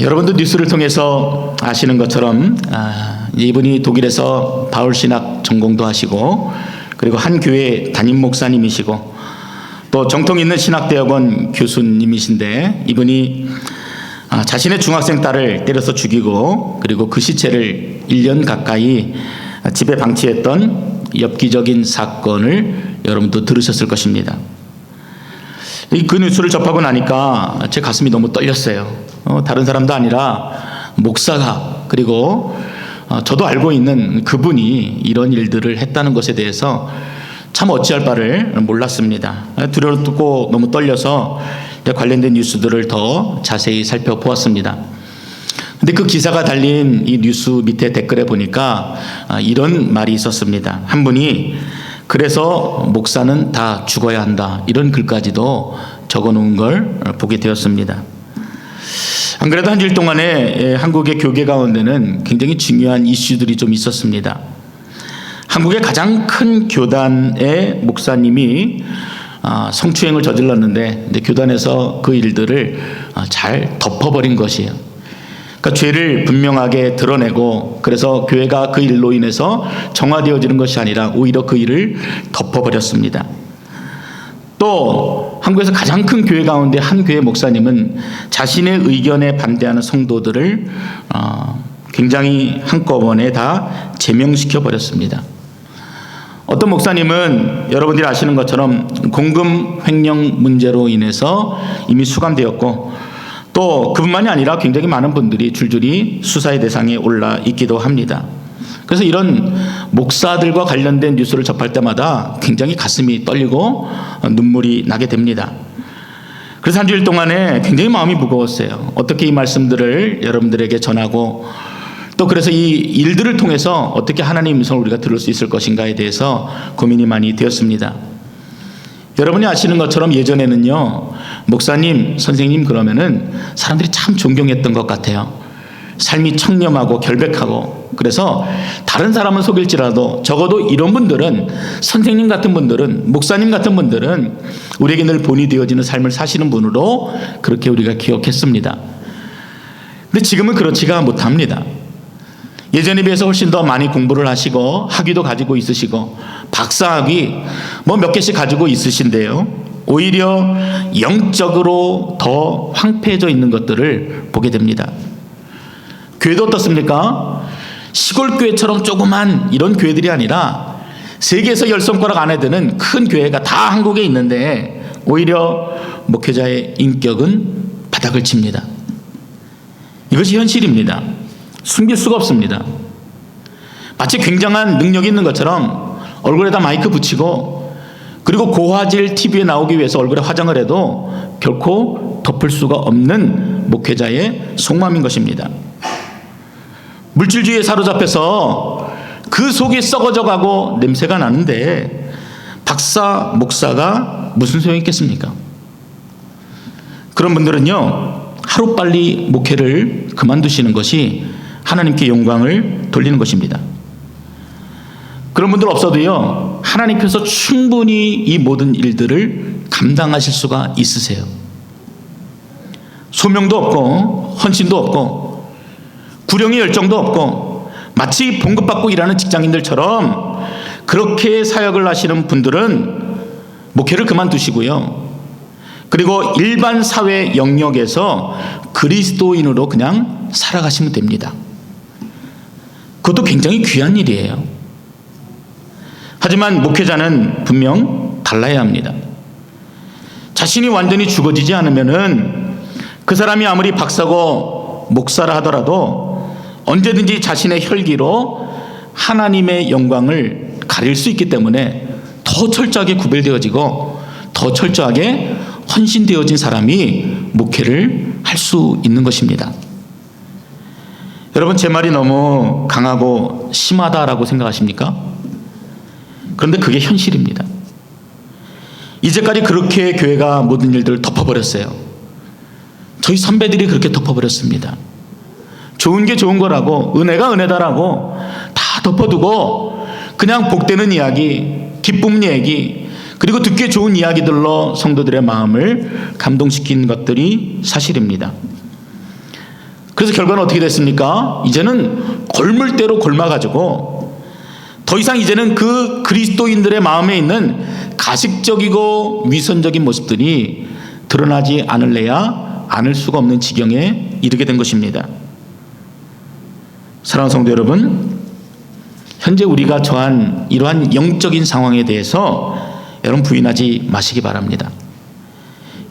여러분도 뉴스를 통해서 아시는 것처럼 이분이 독일에서 바울신학 전공도 하시고 그리고 한 교회 담임 목사님이시고 또 정통 있는 신학대학원 교수님이신데 이분이 자신의 중학생 딸을 때려서 죽이고 그리고 그 시체를 1년 가까이 집에 방치했던 엽기적인 사건을 여러분도 들으셨을 것입니다. 그 뉴스를 접하고 나니까 제 가슴이 너무 떨렸어요. 다른 사람도 아니라 목사가 그리고 저도 알고 있는 그분이 이런 일들을 했다는 것에 대해서 참 어찌할 바를 몰랐습니다. 두렵고 너무 떨려서 관련된 뉴스들을 더 자세히 살펴보았습니다. 근데 그 기사가 달린 이 뉴스 밑에 댓글에 보니까 이런 말이 있었습니다. 한 분이 그래서 목사는 다 죽어야 한다 이런 글까지도 적어놓은 걸 보게 되었습니다. 안 그래도 한 주일 동안에 한국의 교계 가운데는 굉장히 중요한 이슈들이 좀 있었습니다. 한국의 가장 큰 교단의 목사님이 성추행을 저질렀는데 교단에서 그 일들을 잘 덮어버린 것이에요. 그러니까 죄를 분명하게 드러내고 그래서 교회가 그 일로 인해서 정화되어지는 것이 아니라 오히려 그 일을 덮어버렸습니다. 또 한국에서 가장 큰 교회 가운데 한 교회 목사님은 자신의 의견에 반대하는 성도들을 굉장히 한꺼번에 다 제명시켜 버렸습니다. 어떤 목사님은 여러분들이 아시는 것처럼 공금 횡령 문제로 인해서 이미 수감되었고 또 그뿐만이 아니라 굉장히 많은 분들이 줄줄이 수사의 대상에 올라 있기도 합니다. 그래서 이런 목사들과 관련된 뉴스를 접할 때마다 굉장히 가슴이 떨리고 눈물이 나게 됩니다. 그래서 한 주일 동안에 굉장히 마음이 무거웠어요. 어떻게 이 말씀들을 여러분들에게 전하고 또 그래서 이 일들을 통해서 어떻게 하나님의 음성을 우리가 들을 수 있을 것인가에 대해서 고민이 많이 되었습니다. 여러분이 아시는 것처럼 예전에는요 목사님, 선생님 그러면은 사람들이 참 존경했던 것 같아요. 삶이 청렴하고 결백하고 그래서 다른 사람은 속일지라도 적어도 이런 분들은 선생님 같은 분들은 목사님 같은 분들은 우리에게 늘 본이 되어지는 삶을 사시는 분으로 그렇게 우리가 기억했습니다. 근데 지금은 그렇지가 못합니다. 예전에 비해서 훨씬 더 많이 공부를 하시고 학위도 가지고 있으시고 박사학위 뭐 몇 개씩 가지고 있으신데요 오히려 영적으로 더 황폐해져 있는 것들을 보게 됩니다. 교회도 어떻습니까? 시골 교회처럼 조그만 이런 교회들이 아니라 세계에서 10손가락 안에 드는 큰 교회가 다 한국에 있는데 오히려 목회자의 인격은 바닥을 칩니다. 이것이 현실입니다. 숨길 수가 없습니다. 마치 굉장한 능력이 있는 것처럼 얼굴에다 마이크 붙이고 그리고 고화질 TV에 나오기 위해서 얼굴에 화장을 해도 결코 덮을 수가 없는 목회자의 속마음인 것입니다. 물질주의에 사로잡혀서 그 속이 썩어져 가고 냄새가 나는데 박사, 목사가 무슨 소용이 있겠습니까? 그런 분들은요 하루빨리 목회를 그만두시는 것이 하나님께 영광을 돌리는 것입니다. 그런 분들 없어도요 하나님께서 충분히 이 모든 일들을 감당하실 수가 있으세요. 소명도 없고 헌신도 없고 구령의 열정도 없고 마치 봉급받고 일하는 직장인들처럼 그렇게 사역을 하시는 분들은 목회를 그만두시고요 그리고 일반 사회 영역에서 그리스도인으로 그냥 살아가시면 됩니다. 그것도 굉장히 귀한 일이에요. 하지만 목회자는 분명 달라야 합니다. 자신이 완전히 죽어지지 않으면은 그 사람이 아무리 박사고 목사라 하더라도 언제든지 자신의 혈기로 하나님의 영광을 가릴 수 있기 때문에 더 철저하게 구별되어지고 더 철저하게 헌신되어진 사람이 목회를 할 수 있는 것입니다. 여러분 제 말이 너무 강하고 심하다라고 생각하십니까? 그런데 그게 현실입니다. 이제까지 그렇게 교회가 모든 일들을 덮어버렸어요. 저희 선배들이 그렇게 덮어버렸습니다. 좋은 게 좋은 거라고 은혜가 은혜다라고 다 덮어두고 그냥 복되는 이야기, 기쁨 얘기 그리고 듣기 좋은 이야기들로 성도들의 마음을 감동시킨 것들이 사실입니다. 그래서 결과는 어떻게 됐습니까? 이제는 골물대로 골마가지고 더 이상 이제는 그 그리스도인들의 마음에 있는 가식적이고 위선적인 모습들이 드러나지 않을 수가 없는 지경에 이르게 된 것입니다. 사랑하는 성도 여러분, 현재 우리가 처한 이러한 영적인 상황에 대해서 여러분 부인하지 마시기 바랍니다.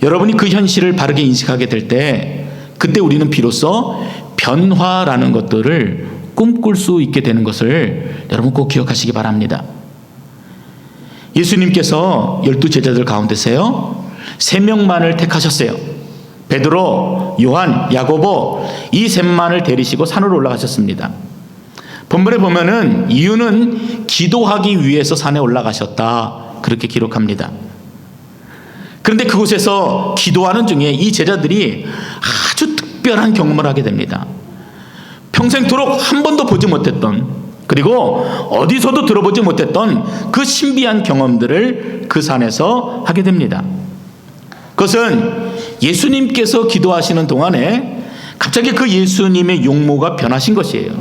여러분이 그 현실을 바르게 인식하게 될 때 그때 우리는 비로소 변화라는 것들을 꿈꿀 수 있게 되는 것을 여러분 꼭 기억하시기 바랍니다. 예수님께서 12제자들 가운데서요 3명만을 택하셨어요. 베드로, 요한, 야고보 이 셋만을 데리시고 산으로 올라가셨습니다. 본문에 보면은 이유는 기도하기 위해서 산에 올라가셨다 그렇게 기록합니다. 그런데 그곳에서 기도하는 중에 이 제자들이 아주 특별한 경험을 하게 됩니다. 평생토록 한 번도 보지 못했던, 그리고 어디서도 들어보지 못했던 그 신비한 경험들을 그 산에서 하게 됩니다. 그것은 예수님께서 기도하시는 동안에 갑자기 그 예수님의 용모가 변하신 것이에요.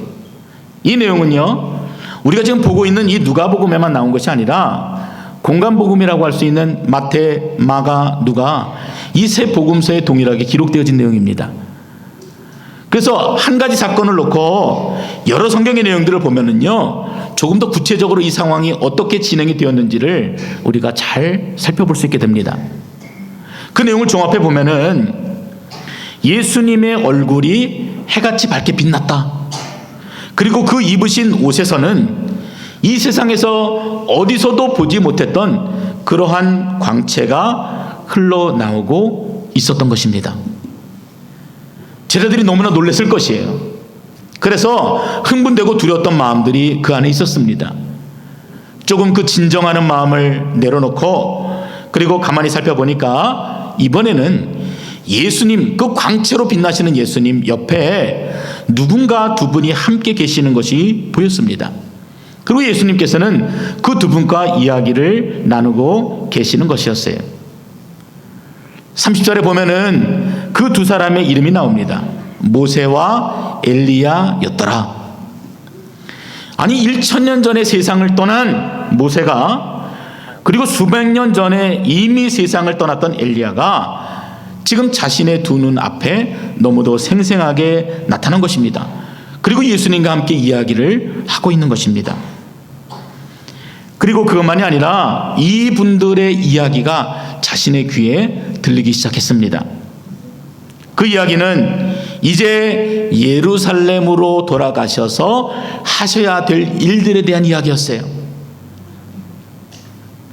이 내용은요 우리가 지금 보고 있는 이 누가복음에만 나온 것이 아니라 공간복음이라고 할 수 있는 마태, 마가, 누가 이 세 복음서에 동일하게 기록되어진 내용입니다. 그래서 한 가지 사건을 놓고 여러 성경의 내용들을 보면은요 조금 더 구체적으로 이 상황이 어떻게 진행이 되었는지를 우리가 잘 살펴볼 수 있게 됩니다. 그 내용을 종합해 보면은 예수님의 얼굴이 해같이 밝게 빛났다. 그리고 그 입으신 옷에서는 이 세상에서 어디서도 보지 못했던 그러한 광채가 흘러나오고 있었던 것입니다. 제자들이 너무나 놀랐을 것이에요. 그래서 흥분되고 두려웠던 마음들이 그 안에 있었습니다. 조금 그 진정하는 마음을 내려놓고 그리고 가만히 살펴보니까 이번에는 예수님, 그 광채로 빛나시는 예수님 옆에 누군가 두 분이 함께 계시는 것이 보였습니다. 그리고 예수님께서는 그 두 분과 이야기를 나누고 계시는 것이었어요. 30절에 보면은 그 두 사람의 이름이 나옵니다. 모세와 엘리야였더라. 아니 1000년 전에 세상을 떠난 모세가, 그리고 수백 년 전에 이미 세상을 떠났던 엘리야가 지금 자신의 두 눈 앞에 너무도 생생하게 나타난 것입니다. 그리고 예수님과 함께 이야기를 하고 있는 것입니다. 그리고 그것만이 아니라 이분들의 이야기가 자신의 귀에 들리기 시작했습니다. 그 이야기는 이제 예루살렘으로 돌아가셔서 하셔야 될 일들에 대한 이야기였어요.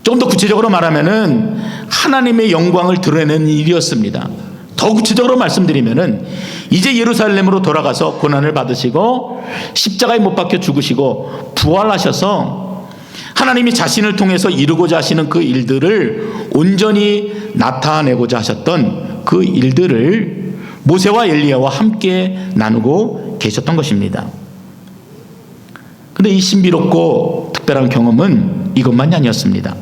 좀 더 구체적으로 말하면은 하나님의 영광을 드러내는 일이었습니다. 더 구체적으로 말씀드리면은 이제 예루살렘으로 돌아가서 고난을 받으시고 십자가에 못 박혀 죽으시고 부활하셔서 하나님이 자신을 통해서 이루고자 하시는 그 일들을 온전히 나타내고자 하셨던 그 일들을 모세와 엘리야와 함께 나누고 계셨던 것입니다. 그런데 이 신비롭고 특별한 경험은 이것만이 아니었습니다.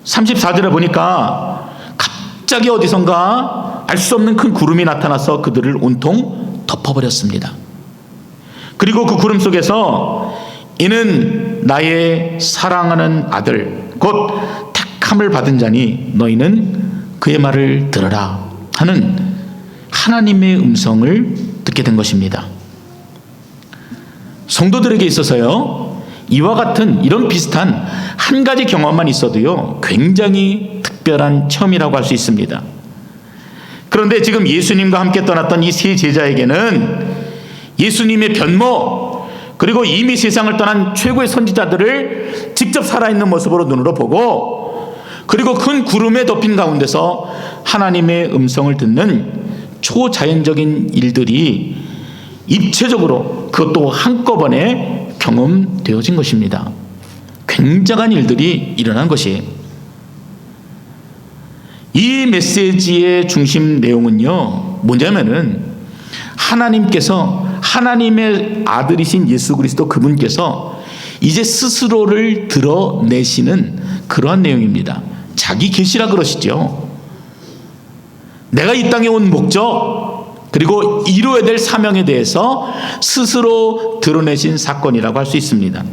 34절에 보니까 갑자기 어디선가 알 수 없는 큰 구름이 나타나서 그들을 온통 덮어버렸습니다. 그리고 그 구름 속에서 이는 나의 사랑하는 아들 곧 택함을 받은 자니 너희는 그의 말을 들으라 하는 하나님의 음성을 듣게 된 것입니다. 성도들에게 있어서요 이와 같은 이런 비슷한 한 가지 경험만 있어도요 굉장히 특별한 체험이라고 할 수 있습니다. 그런데 지금 예수님과 함께 떠났던 이 세 제자에게는 예수님의 변모, 그리고 이미 세상을 떠난 최고의 선지자들을 직접 살아있는 모습으로 눈으로 보고, 그리고 큰 구름에 덮인 가운데서 하나님의 음성을 듣는 초자연적인 일들이 입체적으로 그것도 한꺼번에 경험되어진 것입니다. 굉장한 일들이 일어난 것이에요. 이 메시지의 중심 내용은요 뭐냐면은 하나님께서, 하나님의 아들이신 예수 그리스도 그분께서 이제 스스로를 드러내시는 그러한 내용입니다. 자기 계시라 그러시죠. 내가 이 땅에 온 목적, 그리고 이루어야 될 사명에 대해서 스스로 드러내신 사건이라고 할 수 있습니다.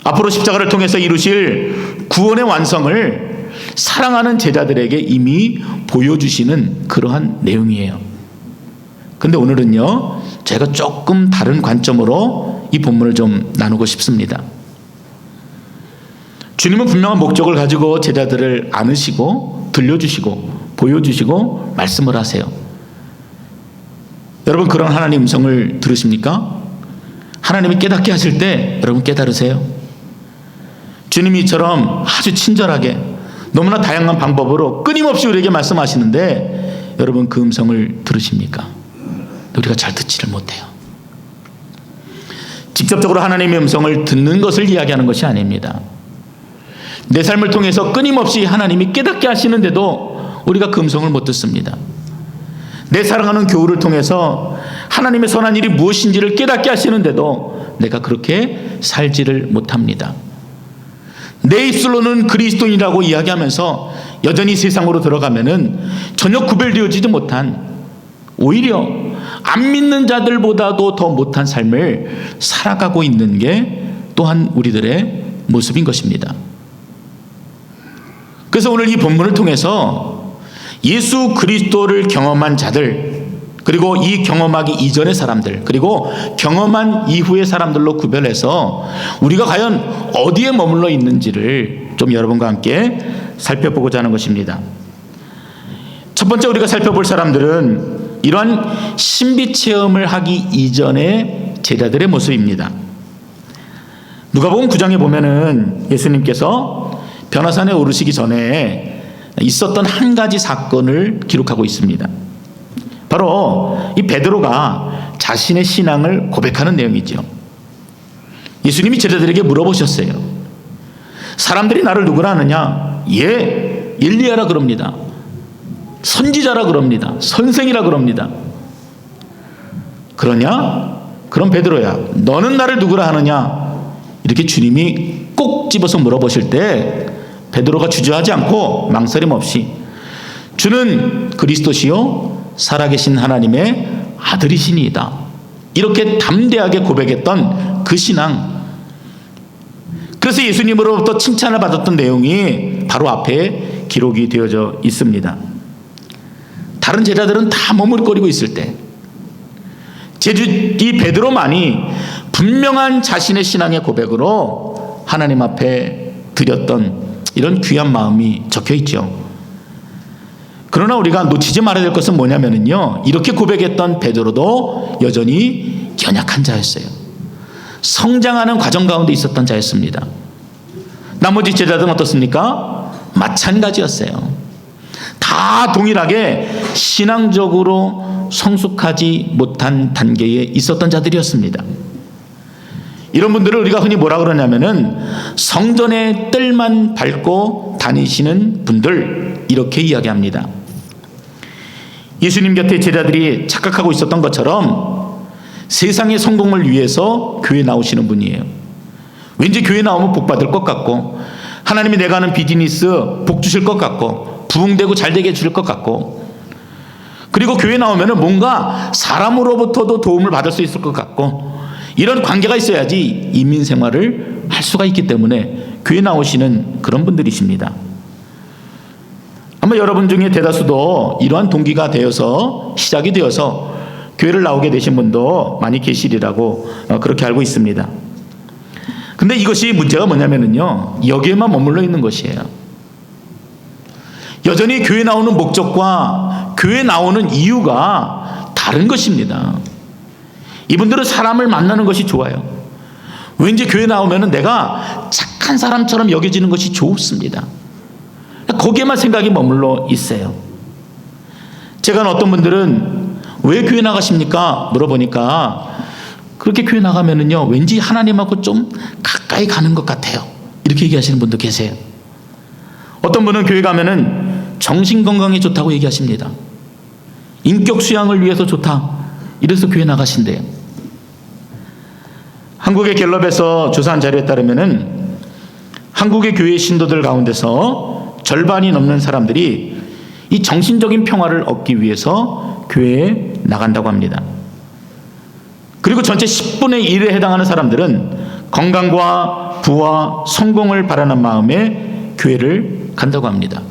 앞으로 십자가를 통해서 이루실 구원의 완성을 사랑하는 제자들에게 이미 보여주시는 그러한 내용이에요. 근데 오늘은요, 제가 조금 다른 관점으로 이 본문을 좀 나누고 싶습니다. 주님은 분명한 목적을 가지고 제자들을 안으시고 들려주시고 보여주시고 말씀을 하세요. 여러분, 그런 하나님 음성을 들으십니까? 하나님이 깨닫게 하실 때 여러분 깨달으세요? 주님이 이처럼 아주 친절하게 너무나 다양한 방법으로 끊임없이 우리에게 말씀하시는데 여러분 그 음성을 들으십니까? 우리가 잘 듣지를 못해요. 직접적으로 하나님의 음성을 듣는 것을 이야기하는 것이 아닙니다. 내 삶을 통해서 끊임없이 하나님이 깨닫게 하시는데도 우리가 그 음성을 못 듣습니다. 내 사랑하는 교우를 통해서 하나님의 선한 일이 무엇인지를 깨닫게 하시는데도 내가 그렇게 살지를 못합니다. 내 입술로는 그리스도인이라고 이야기하면서 여전히 세상으로 들어가면은 전혀 구별되어지지 못한, 오히려 안 믿는 자들보다도 더 못한 삶을 살아가고 있는 게 또한 우리들의 모습인 것입니다. 그래서 오늘 이 본문을 통해서 예수 그리스도를 경험한 자들, 그리고 이 경험하기 이전의 사람들, 그리고 경험한 이후의 사람들로 구별해서 우리가 과연 어디에 머물러 있는지를 좀 여러분과 함께 살펴보고자 하는 것입니다. 첫 번째 우리가 살펴볼 사람들은 이러한 신비 체험을 하기 이전의 제자들의 모습입니다. 누가복음 9장에 보면은 예수님께서 변화산에 오르시기 전에 있었던 한 가지 사건을 기록하고 있습니다. 바로 이 베드로가 자신의 신앙을 고백하는 내용이죠. 예수님이 제자들에게 물어보셨어요. 사람들이 나를 누구라 하느냐? 엘리야라 그럽니다. 선지자라 그럽니다. 선생이라 그럽니다. 그러냐? 그럼 베드로야, 너는 나를 누구라 하느냐? 이렇게 주님이 꼭 집어서 물어보실 때 베드로가 주저하지 않고 망설임 없이 주는 그리스도시요 살아계신 하나님의 아들이시니이다, 이렇게 담대하게 고백했던 그 신앙, 그래서 예수님으로부터 칭찬을 받았던 내용이 바로 앞에 기록이 되어져 있습니다. 다른 제자들은 다 머뭇거리고 있을 때 이 베드로만이 분명한 자신의 신앙의 고백으로 하나님 앞에 드렸던 이런 귀한 마음이 적혀 있죠. 그러나 우리가 놓치지 말아야 될 것은 뭐냐면요, 이렇게 고백했던 베드로도 여전히 연약한 자였어요. 성장하는 과정 가운데 있었던 자였습니다. 나머지 제자들은 어떻습니까? 마찬가지였어요. 다 동일하게 신앙적으로 성숙하지 못한 단계에 있었던 자들이었습니다. 이런 분들을 우리가 흔히 뭐라 그러냐면은 성전의 뜰만 밟고 다니시는 분들, 이렇게 이야기합니다. 예수님 곁에 제자들이 착각하고 있었던 것처럼 세상의 성공을 위해서 교회 나오시는 분이에요. 왠지 교회 나오면 복 받을 것 같고, 하나님이 내가 하는 비즈니스 복 주실 것 같고, 부흥되고 잘되게 해줄 것 같고, 그리고 교회 나오면 뭔가 사람으로부터도 도움을 받을 수 있을 것 같고, 이런 관계가 있어야지 인민 생활을 할 수가 있기 때문에 교회 나오시는 그런 분들이십니다. 아마 여러분 중에 대다수도 이러한 동기가 되어서, 시작이 되어서 교회를 나오게 되신 분도 많이 계시리라고 그렇게 알고 있습니다. 근데 이것이 문제가 뭐냐면요, 여기에만 머물러 있는 것이에요. 여전히 교회 나오는 목적과 교회 나오는 이유가 다른 것입니다. 이분들은 사람을 만나는 것이 좋아요. 왠지 교회 나오면 내가 착한 사람처럼 여겨지는 것이 좋습니다. 거기에만 생각이 머물러 있어요. 제가 어떤 분들은 왜 교회 나가십니까? 물어보니까 그렇게 교회 나가면은요, 왠지 하나님하고 좀 가까이 가는 것 같아요, 이렇게 얘기하시는 분도 계세요. 어떤 분은 교회 가면은 정신 건강에 좋다고 얘기하십니다. 인격 수양을 위해서 좋다, 이래서 교회 나가신대요. 한국의 갤럽에서 조사한 자료에 따르면은 한국의 교회 신도들 가운데서 절반이 넘는 사람들이 이 정신적인 평화를 얻기 위해서 교회에 나간다고 합니다. 그리고 전체 10분의 1에 해당하는 사람들은 건강과 부와 성공을 바라는 마음에 교회를 간다고 합니다.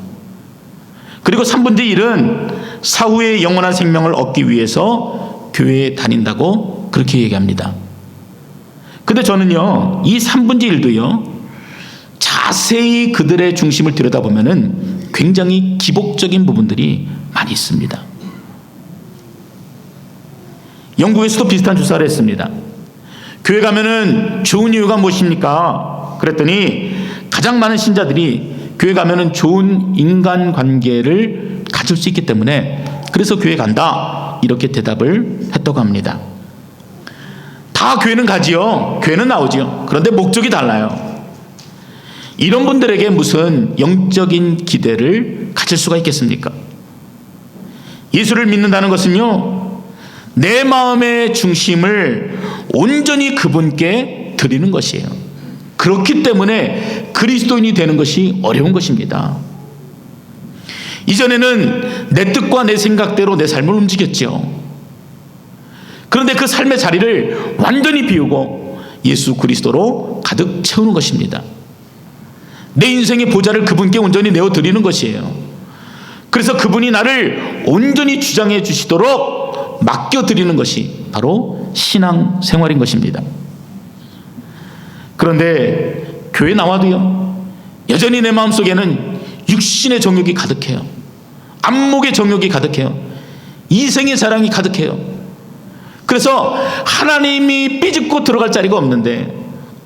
그리고 3분의 1은 사후의 영원한 생명을 얻기 위해서 교회에 다닌다고 그렇게 얘기합니다. 근데 저는요, 이 3분의 1도요, 자세히 그들의 중심을 들여다보면은 굉장히 기복적인 부분들이 많이 있습니다. 영국에서도 비슷한 조사를 했습니다. 교회 가면은 좋은 이유가 무엇입니까? 그랬더니 가장 많은 신자들이 교회 가면은 좋은 인간관계를 가질 수 있기 때문에 그래서 교회 간다, 이렇게 대답을 했다고 합니다. 다 교회는 가지요. 교회는 나오지요. 그런데 목적이 달라요. 이런 분들에게 무슨 영적인 기대를 가질 수가 있겠습니까? 예수를 믿는다는 것은요, 내 마음의 중심을 온전히 그분께 드리는 것이에요. 그렇기 때문에 그리스도인이 되는 것이 어려운 것입니다. 이전에는 내 뜻과 내 생각대로 내 삶을 움직였죠. 그런데 그 삶의 자리를 완전히 비우고 예수 그리스도로 가득 채우는 것입니다. 내 인생의 보좌를 그분께 온전히 내어드리는 것이에요. 그래서 그분이 나를 온전히 주장해 주시도록 맡겨드리는 것이 바로 신앙 생활인 것입니다. 그런데 교회 나와도요, 여전히 내 마음속에는 육신의 정욕이 가득해요. 안목의 정욕이 가득해요. 이생의 사랑이 가득해요. 그래서 하나님이 삐집고 들어갈 자리가 없는데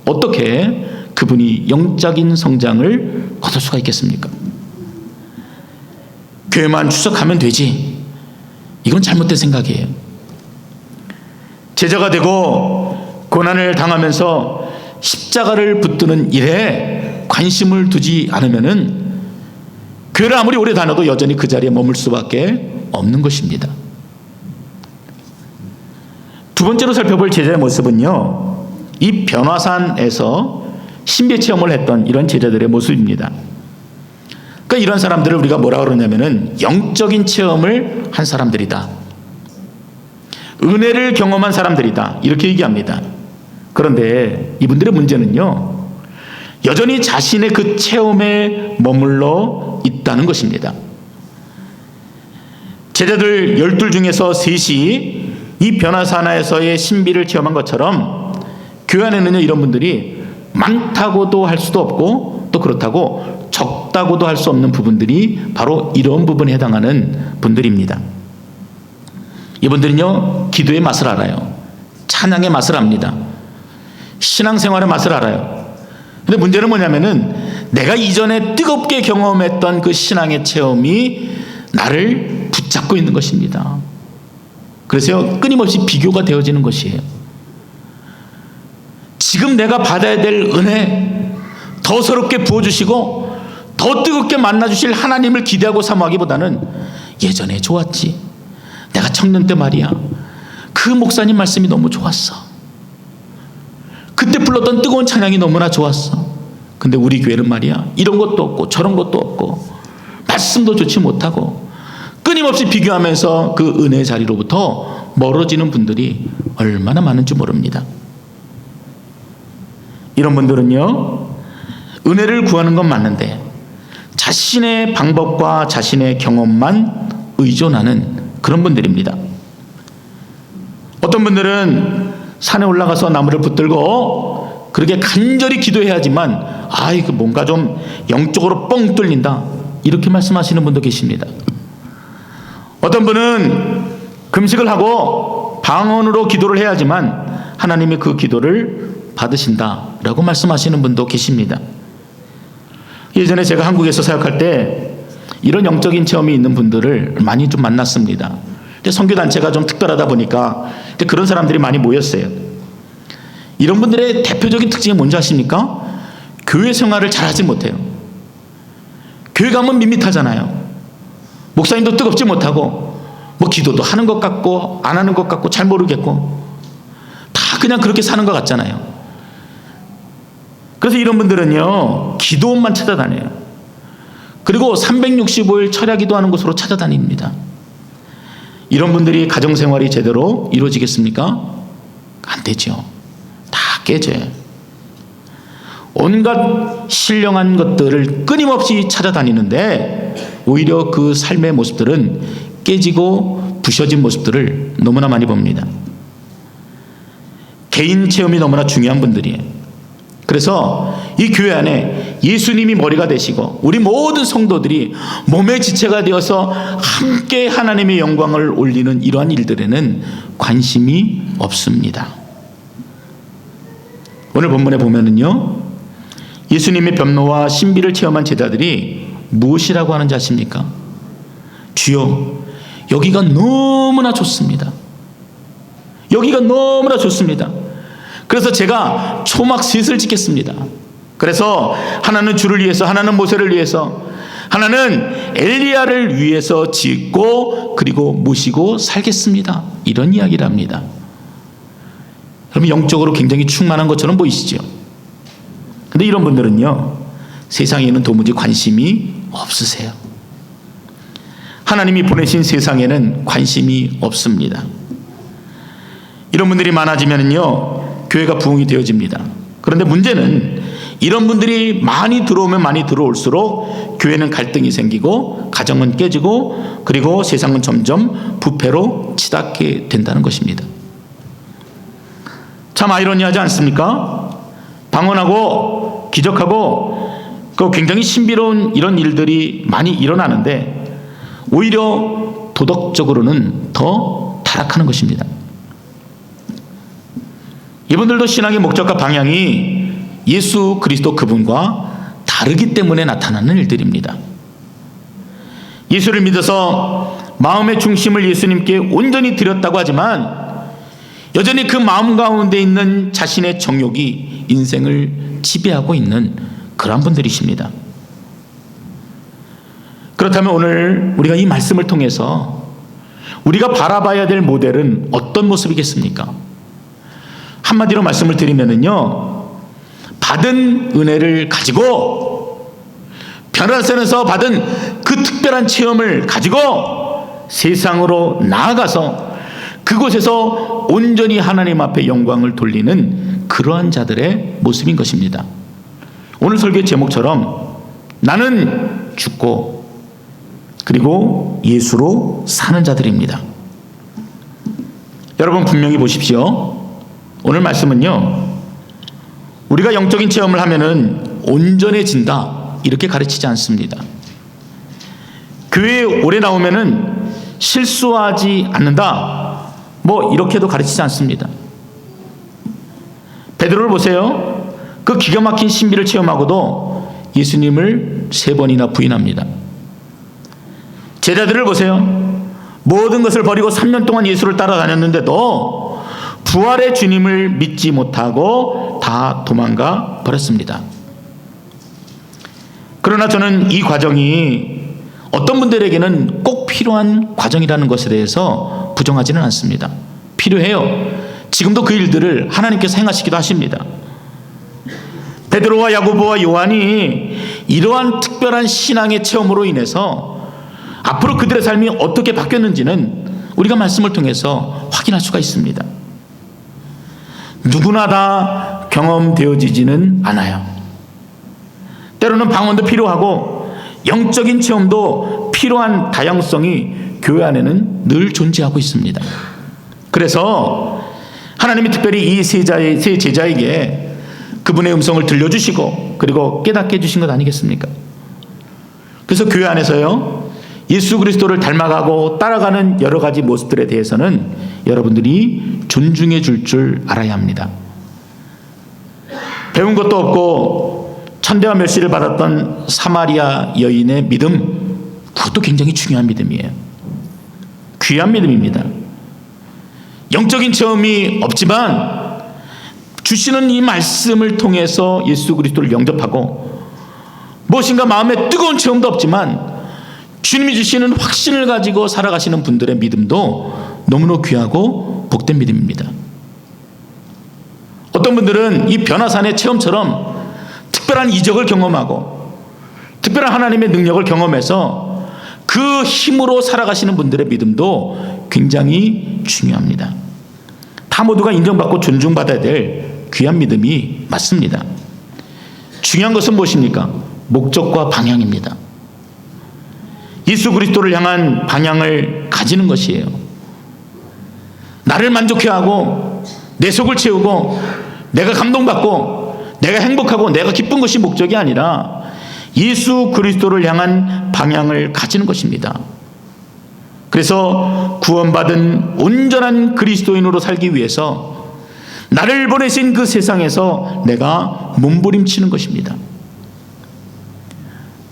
어떻게 그분이 영적인 성장을 거둘 수가 있겠습니까? 교회만 추석하면 되지, 이건 잘못된 생각이에요. 제자가 되고 고난을 당하면서 십자가를 붙드는 일에 관심을 두지 않으면은 교회를 아무리 오래 다녀도 여전히 그 자리에 머물 수밖에 없는 것입니다. 두 번째로 살펴볼 제자의 모습은요, 이 변화산에서 신비 체험을 했던 이런 제자들의 모습입니다. 그러니까 이런 사람들을 우리가 뭐라 그러냐면은 영적인 체험을 한 사람들이다, 은혜를 경험한 사람들이다, 이렇게 얘기합니다. 그런데 이분들의 문제는요, 여전히 자신의 그 체험에 머물러 있다는 것입니다. 제자들 12 중에서 셋이 이 변화산에서의 신비를 체험한 것처럼 교회 안에는요, 이런 분들이 많다고도 할 수도 없고 또 그렇다고 적다고도 할 수 없는 부분들이 바로 이런 부분에 해당하는 분들입니다. 이분들은요, 기도의 맛을 알아요. 찬양의 맛을 압니다. 신앙생활의 맛을 알아요. 근데 문제는 뭐냐면은 내가 이전에 뜨겁게 경험했던 그 신앙의 체험이 나를 붙잡고 있는 것입니다. 그래서 끊임없이 비교가 되어지는 것이에요. 지금 내가 받아야 될 은혜, 더 새롭게 부어주시고 더 뜨겁게 만나주실 하나님을 기대하고 사모하기보다는 예전에 좋았지, 내가 청년 때 말이야, 그 목사님 말씀이 너무 좋았어, 그때 불렀던 뜨거운 찬양이 너무나 좋았어. 근데 우리 교회는 말이야, 이런 것도 없고 저런 것도 없고 말씀도 좋지 못하고, 끊임없이 비교하면서 그 은혜의 자리로부터 멀어지는 분들이 얼마나 많은지 모릅니다. 이런 분들은요, 은혜를 구하는 건 맞는데 자신의 방법과 자신의 경험만 의존하는 그런 분들입니다. 어떤 분들은 산에 올라가서 나무를 붙들고 그렇게 간절히 기도해야지만 이거 뭔가 좀 영적으로 뻥 뚫린다, 이렇게 말씀하시는 분도 계십니다. 어떤 분은 금식을 하고 방언으로 기도를 해야지만 하나님이 그 기도를 받으신다라고 말씀하시는 분도 계십니다. 예전에 제가 한국에서 사역할 때 이런 영적인 체험이 있는 분들을 많이 좀 만났습니다. 근데 선교단체가 좀 특별하다 보니까 그런 사람들이 많이 모였어요. 이런 분들의 대표적인 특징이 뭔지 아십니까? 교회 생활을 잘하지 못해요. 교회 가면 밋밋하잖아요. 목사님도 뜨겁지 못하고 뭐 기도도 하는 것 같고 안 하는 것 같고 잘 모르겠고 다 그냥 그렇게 사는 것 같잖아요. 그래서 이런 분들은요, 기도원만 찾아다녀요. 그리고 365일 철야 기도하는 곳으로 찾아다닙니다. 이런 분들이 가정생활이 제대로 이루어지겠습니까? 안 되죠. 다 깨져요. 온갖 신령한 것들을 끊임없이 찾아다니는데 오히려 그 삶의 모습들은 깨지고 부셔진 모습들을 너무나 많이 봅니다. 개인 체험이 너무나 중요한 분들이에요. 그래서 이 교회 안에 예수님이 머리가 되시고 우리 모든 성도들이 몸의 지체가 되어서 함께 하나님의 영광을 올리는 이러한 일들에는 관심이 없습니다. 오늘 본문에 보면은요, 예수님의 변노와 신비를 체험한 제자들이 무엇이라고 하는지 아십니까? 주여, 여기가 너무나 좋습니다. 여기가 너무나 좋습니다. 그래서 제가 초막 셋을 짓겠습니다. 그래서 하나는 주를 위해서, 하나는 모세를 위해서, 하나는 엘리야를 위해서 짓고 그리고 모시고 살겠습니다. 이런 이야기를 합니다. 그러면 영적으로 굉장히 충만한 것처럼 보이시죠? 근데 이런 분들은요, 세상에는 도무지 관심이 없으세요. 하나님이 보내신 세상에는 관심이 없습니다. 이런 분들이 많아지면요, 교회가 부흥이 되어집니다. 그런데 문제는 이런 분들이 많이 들어오면 많이 들어올수록 교회는 갈등이 생기고 가정은 깨지고 그리고 세상은 점점 부패로 치닫게 된다는 것입니다. 참 아이러니하지 않습니까? 방언하고 기적하고 그 굉장히 신비로운 이런 일들이 많이 일어나는데 오히려 도덕적으로는 더 타락하는 것입니다. 이분들도 신앙의 목적과 방향이 예수 그리스도 그분과 다르기 때문에 나타나는 일들입니다. 예수를 믿어서 마음의 중심을 예수님께 온전히 드렸다고 하지만 여전히 그 마음 가운데 있는 자신의 정욕이 인생을 지배하고 있는 그런 분들이십니다. 그렇다면 오늘 우리가 이 말씀을 통해서 우리가 바라봐야 될 모델은 어떤 모습이겠습니까? 한마디로 말씀을 드리면은요, 받은 은혜를 가지고 변화산에서 받은 그 특별한 체험을 가지고 세상으로 나아가서 그곳에서 온전히 하나님 앞에 영광을 돌리는 그러한 자들의 모습인 것입니다. 오늘 설교의 제목처럼 나는 죽고 그리고 예수로 사는 자들입니다. 여러분 분명히 보십시오. 오늘 말씀은요, 우리가 영적인 체험을 하면은 온전해진다 이렇게 가르치지 않습니다. 교회에 오래 나오면은 실수하지 않는다 뭐 이렇게도 가르치지 않습니다. 베드로를 보세요. 그 기가 막힌 신비를 체험하고도 예수님을 3번이나 부인합니다. 제자들을 보세요. 모든 것을 버리고 3년 동안 예수를 따라다녔는데도 부활의 주님을 믿지 못하고 다 도망가 버렸습니다. 그러나 저는 이 과정이 어떤 분들에게는 꼭 필요한 과정이라는 것에 대해서 부정하지는 않습니다. 필요해요. 지금도 그 일들을 하나님께서 행하시기도 하십니다. 베드로와 야고보와 요한이 이러한 특별한 신앙의 체험으로 인해서 앞으로 그들의 삶이 어떻게 바뀌었는지는 우리가 말씀을 통해서 확인할 수가 있습니다. 누구나 다 경험되어지지는 않아요. 때로는 방언도 필요하고 영적인 체험도 필요한 다양성이 교회 안에는 늘 존재하고 있습니다. 그래서 하나님이 특별히 이 세 제자에게 그분의 음성을 들려주시고 그리고 깨닫게 해주신 것 아니겠습니까? 그래서 교회 안에서요, 예수 그리스도를 닮아가고 따라가는 여러 가지 모습들에 대해서는 여러분들이 존중해 줄 알아야 합니다. 배운 것도 없고 천대와 멸시를 받았던 사마리아 여인의 믿음, 그것도 굉장히 중요한 믿음이에요. 귀한 믿음입니다. 영적인 체험이 없지만 주시는 이 말씀을 통해서 예수 그리스도를 영접하고 무엇인가 마음에 뜨거운 체험도 없지만 주님이 주시는 확신을 가지고 살아가시는 분들의 믿음도 너무나 귀하고 복된 믿음입니다. 어떤 분들은 이 변화산의 체험처럼 특별한 이적을 경험하고 특별한 하나님의 능력을 경험해서 그 힘으로 살아가시는 분들의 믿음도 굉장히 중요합니다. 다 모두가 인정받고 존중받아야 될 귀한 믿음이 맞습니다. 중요한 것은 무엇입니까? 목적과 방향입니다. 예수 그리스도를 향한 방향을 가지는 것이에요. 나를 만족해 하고 내 속을 채우고 내가 감동받고 내가 행복하고 내가 기쁜 것이 목적이 아니라 예수 그리스도를 향한 방향을 가지는 것입니다. 그래서 구원받은 온전한 그리스도인으로 살기 위해서 나를 보내신 그 세상에서 내가 몸부림치는 것입니다.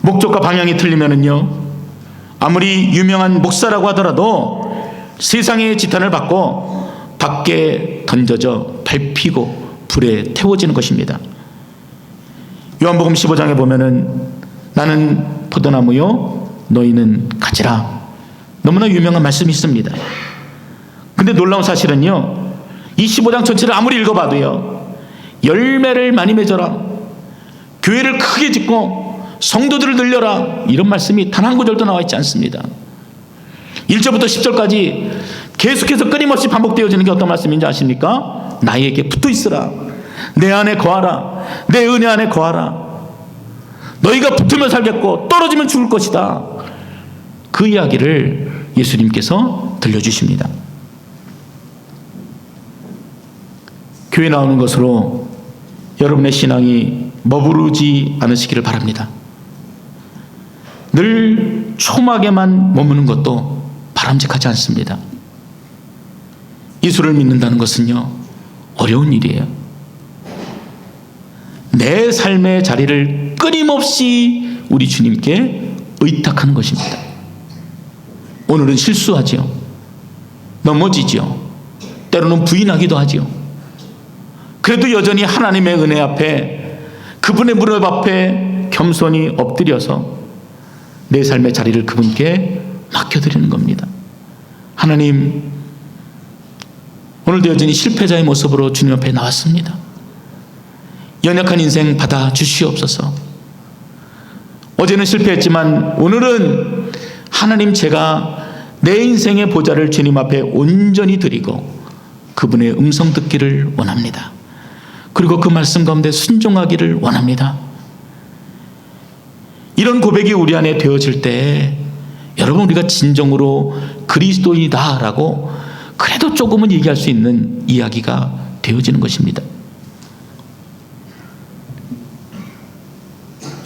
목적과 방향이 틀리면은요, 아무리 유명한 목사라고 하더라도 세상의 지탄을 받고 밖에 던져져 밟히고 불에 태워지는 것입니다. 요한복음 15장에 보면은 나는 포도나무요 너희는 가지라, 너무나 유명한 말씀이 있습니다. 근데 놀라운 사실은요, 이 15장 전체를 아무리 읽어봐도요, 열매를 많이 맺어라, 교회를 크게 짓고 성도들을 늘려라, 이런 말씀이 단 한 구절도 나와 있지 않습니다. 1절부터 10절까지 계속해서 끊임없이 반복되어지는 게 어떤 말씀인지 아십니까? 나에게 붙어 있으라, 내 안에 거하라, 내 은혜 안에 거하라. 너희가 붙으면 살겠고 떨어지면 죽을 것이다. 그 이야기를 예수님께서 들려주십니다. 교회 나오는 것으로 여러분의 신앙이 머무르지 않으시기를 바랍니다. 늘 초막에만 머무는 것도 바람직하지 않습니다. 예수를 믿는다는 것은요, 어려운 일이에요. 내 삶의 자리를 끊임없이 우리 주님께 의탁하는 것입니다. 오늘은 실수하지요. 넘어지지요. 때로는 부인하기도 하지요. 그래도 여전히 하나님의 은혜 앞에, 그분의 무릎 앞에 겸손히 엎드려서 내 삶의 자리를 그분께 맡겨드리는 겁니다. 하나님, 오늘도 여전히 실패자의 모습으로 주님 앞에 나왔습니다. 연약한 인생 받아 주시옵소서. 어제는 실패했지만 오늘은 하나님, 제가 내 인생의 보좌를 주님 앞에 온전히 드리고 그분의 음성 듣기를 원합니다. 그리고 그 말씀 가운데 순종하기를 원합니다. 이런 고백이 우리 안에 되어질 때 여러분, 우리가 진정으로 그리스도인이다라고 그래도 조금은 얘기할 수 있는 이야기가 되어지는 것입니다.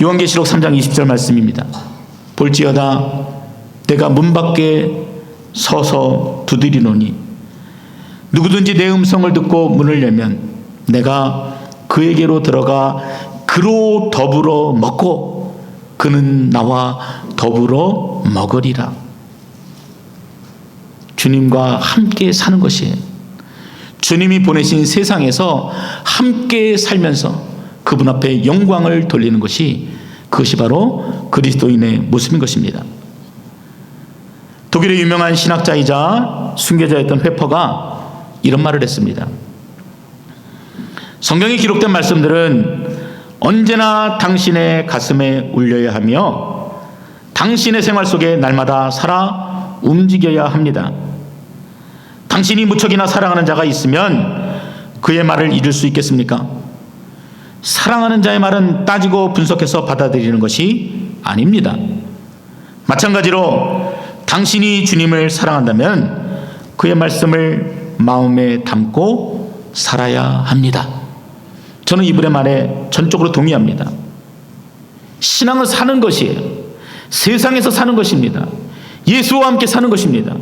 요한계시록 3장 20절 말씀입니다. 볼지어다 내가 문 밖에 서서 두드리노니 누구든지 내 음성을 듣고 문을 열면 내가 그에게로 들어가 그로 더불어 먹고 그는 나와 더불어 먹으리라. 주님과 함께 사는 것이에요. 주님이 보내신 세상에서 함께 살면서 그분 앞에 영광을 돌리는 것이, 그것이 바로 그리스도인의 모습인 것입니다. 독일의 유명한 신학자이자 순교자였던 회퍼가 이런 말을 했습니다. 성경에 기록된 말씀들은 언제나 당신의 가슴에 울려야 하며 당신의 생활 속에 날마다 살아 움직여야 합니다. 당신이 무척이나 사랑하는 자가 있으면 그의 말을 잃을 수 있겠습니까? 사랑하는 자의 말은 따지고 분석해서 받아들이는 것이 아닙니다. 마찬가지로 당신이 주님을 사랑한다면 그의 말씀을 마음에 담고 살아야 합니다. 저는 이분의 말에 전적으로 동의합니다. 신앙은 사는 것이에요. 세상에서 사는 것입니다. 예수와 함께 사는 것입니다.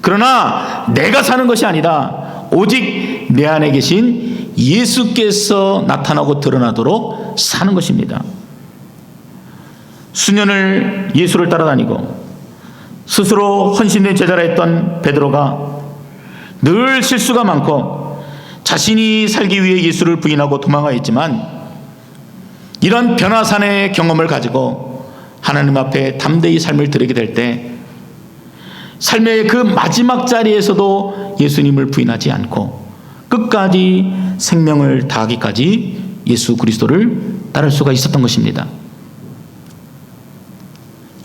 그러나 내가 사는 것이 아니라 오직 내 안에 계신 예수께서 나타나고 드러나도록 사는 것입니다. 수년을 예수를 따라다니고 스스로 헌신된 제자라 했던 베드로가 늘 실수가 많고 자신이 살기 위해 예수를 부인하고 도망하였지만, 이런 변화산의 경험을 가지고 하나님 앞에 담대히 삶을 드리게 될 때 삶의 그 마지막 자리에서도 예수님을 부인하지 않고 끝까지 생명을 다하기까지 예수 그리스도를 따를 수가 있었던 것입니다.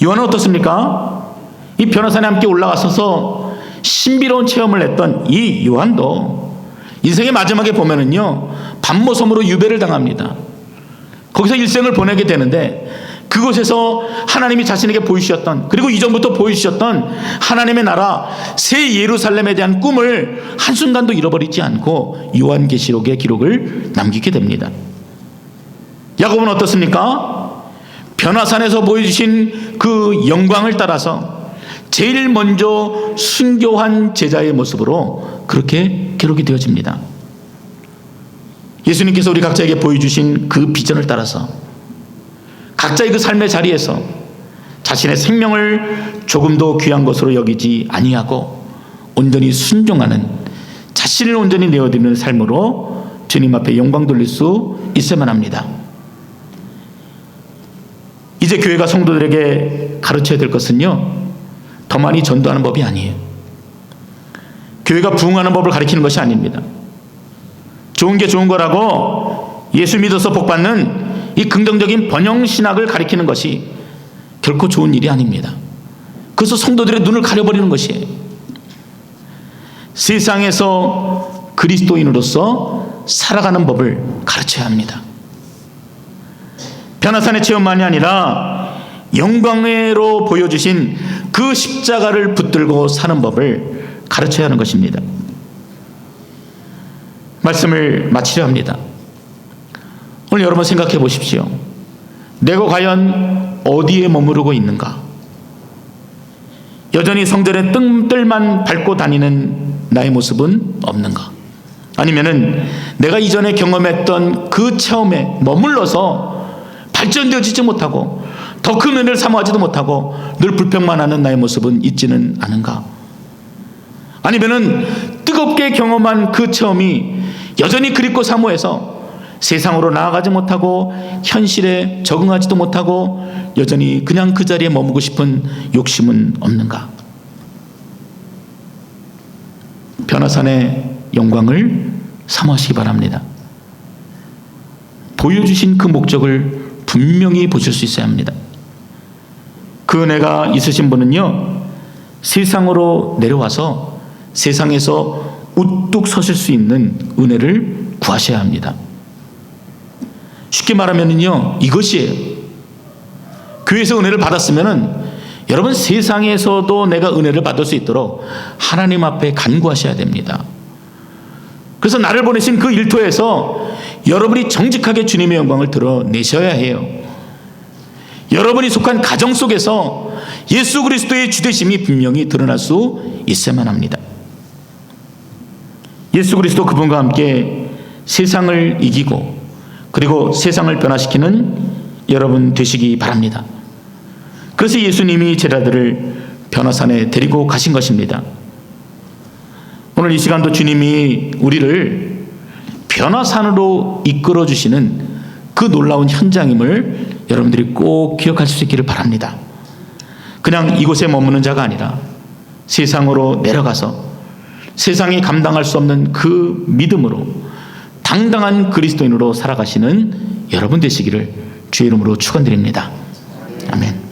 요한은 어떻습니까? 이 변화산에 함께 올라가서서 신비로운 체험을 했던 이 요한도 인생의 마지막에 보면은요, 반모섬으로 유배를 당합니다. 거기서 일생을 보내게 되는데, 그곳에서 하나님이 자신에게 보이셨던, 그리고 이전부터 보이셨던 하나님의 나라 새 예루살렘에 대한 꿈을 한순간도 잃어버리지 않고 요한계시록의 기록을 남기게 됩니다. 야곱은 어떻습니까? 변화산에서 보여주신 그 영광을 따라서 제일 먼저 순교한 제자의 모습으로 그렇게 기록이 되어집니다. 예수님께서 우리 각자에게 보여주신 그 비전을 따라서 각자의 그 삶의 자리에서 자신의 생명을 조금도 귀한 것으로 여기지 아니하고 온전히 순종하는, 자신을 온전히 내어드리는 삶으로 주님 앞에 영광 돌릴 수 있어야만 합니다. 이제 교회가 성도들에게 가르쳐야 될 것은요, 더 많이 전도하는 법이 아니에요. 교회가 부흥하는 법을 가르치는 것이 아닙니다. 좋은 게 좋은 거라고 예수 믿어서 복받는 이 긍정적인 번영신학을 가리키는 것이 결코 좋은 일이 아닙니다. 그래서 성도들의 눈을 가려버리는 것이에요. 세상에서 그리스도인으로서 살아가는 법을 가르쳐야 합니다. 변화산의 체험만이 아니라 영광으로 보여주신 그 십자가를 붙들고 사는 법을 가르쳐야 하는 것입니다. 말씀을 마치려 합니다. 오늘 여러분 생각해 보십시오. 내가 과연 어디에 머무르고 있는가? 여전히 성전의 뜰만 밟고 다니는 나의 모습은 없는가? 아니면은 내가 이전에 경험했던 그 체험에 머물러서 발전되어지지 못하고 더 큰 은혜를 사모하지도 못하고 늘 불평만 하는 나의 모습은 있지는 않은가? 아니면은 뜨겁게 경험한 그 체험이 여전히 그립고 사모해서 세상으로 나아가지 못하고 현실에 적응하지도 못하고 여전히 그냥 그 자리에 머무고 싶은 욕심은 없는가? 변화산의 영광을 사모하시기 바랍니다. 보여주신 그 목적을 분명히 보실 수 있어야 합니다. 그 은혜가 있으신 분은요, 세상으로 내려와서 세상에서 우뚝 서실 수 있는 은혜를 구하셔야 합니다. 쉽게 말하면요, 이것이에요. 교회에서 은혜를 받았으면은 여러분 세상에서도 내가 은혜를 받을 수 있도록 하나님 앞에 간구하셔야 됩니다. 그래서 나를 보내신 그 일터에서 여러분이 정직하게 주님의 영광을 드러내셔야 해요. 여러분이 속한 가정 속에서 예수 그리스도의 주되심이 분명히 드러날 수 있어야만 합니다. 예수 그리스도 그분과 함께 세상을 이기고 그리고 세상을 변화시키는 여러분 되시기 바랍니다. 그래서 예수님이 제자들을 변화산에 데리고 가신 것입니다. 오늘 이 시간도 주님이 우리를 변화산으로 이끌어 주시는 그 놀라운 현장임을 여러분들이 꼭 기억하실 수 있기를 바랍니다. 그냥 이곳에 머무는 자가 아니라 세상으로 내려가서 세상이 감당할 수 없는 그 믿음으로 당당한 그리스도인으로 살아가시는 여러분 되시기를 주의 이름으로 축원드립니다. 아멘.